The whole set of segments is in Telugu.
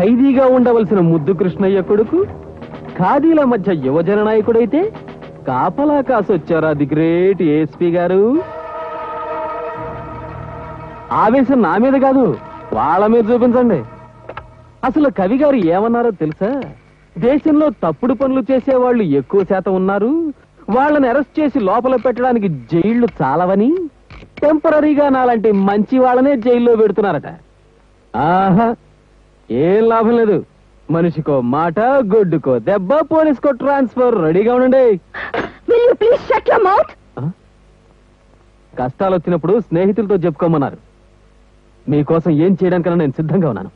ఖైదీగా ఉండవలసిన ముద్దు కృష్ణయ్య కొడుకు ఖాదీల మధ్య యువజన నాయకుడైతే కాపలా కాసొచ్చారా ది గ్రేట్ ఏఎస్పీ గారు. ఆవేశం నా మీద కాదు, వాళ్ళ మీద చూపించండి. అసలు కవి గారు ఏమన్నారో తెలుసా? దేశంలో తప్పుడు పనులు చేసేవాళ్లు ఎక్కువ శాతం ఉన్నారు, వాళ్ళని అరెస్ట్ చేసి లోపల పెట్టడానికి జైళ్లు చాలవని టెంపరీగా నాలాంటి మంచి వాళ్ళనే జైల్లో పెడుతున్నారట. ఆహా, ఏం లాభం లేదు. మనిషికో మాట, గొడ్డుకో దెబ్బ, పోలీసుకో ట్రాన్స్ఫర్. రెడీగా ఉండండి. కష్టాలు వచ్చినప్పుడు స్నేహితులతో చెప్పుకోమన్నారు. మీకోసం ఏం చేయడానికన్నా నేను సిద్ధంగా ఉన్నాను.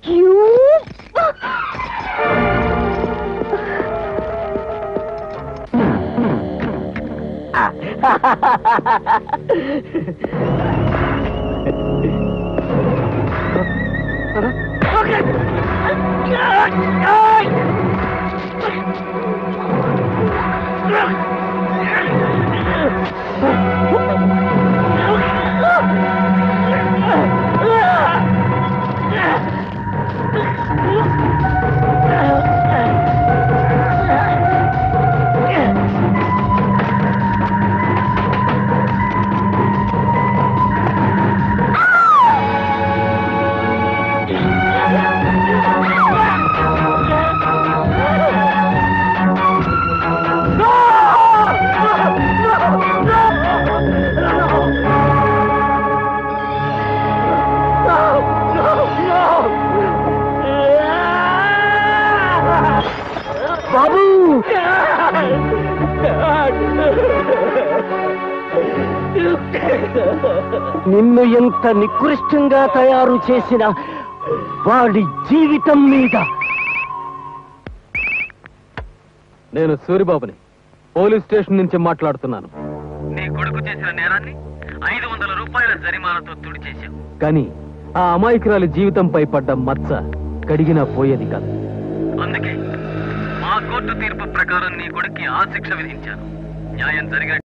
నిన్ను ఎంత నికృష్టంగా తయారు చేసిన వాడి జీవితం మీద. నేను సూరిబాబుని, పోలీస్ స్టేషన్ నుంచి మాట్లాడుతున్నాను. నీ కొడుకు చేసిన నేరాన్ని 500 రూపాయల జరిమానాతో తుడిచేశావు. కానీ ఆ అమాయకురాలి జీవితంపై పడ్డ మచ్చ కడిగినా పోయేది కాదు. అందుకే మా కోర్టు తీర్పు ప్రకారం నీ కొడుక్కి ఆ శిక్ష విధించాను. న్యాయం జరిగిన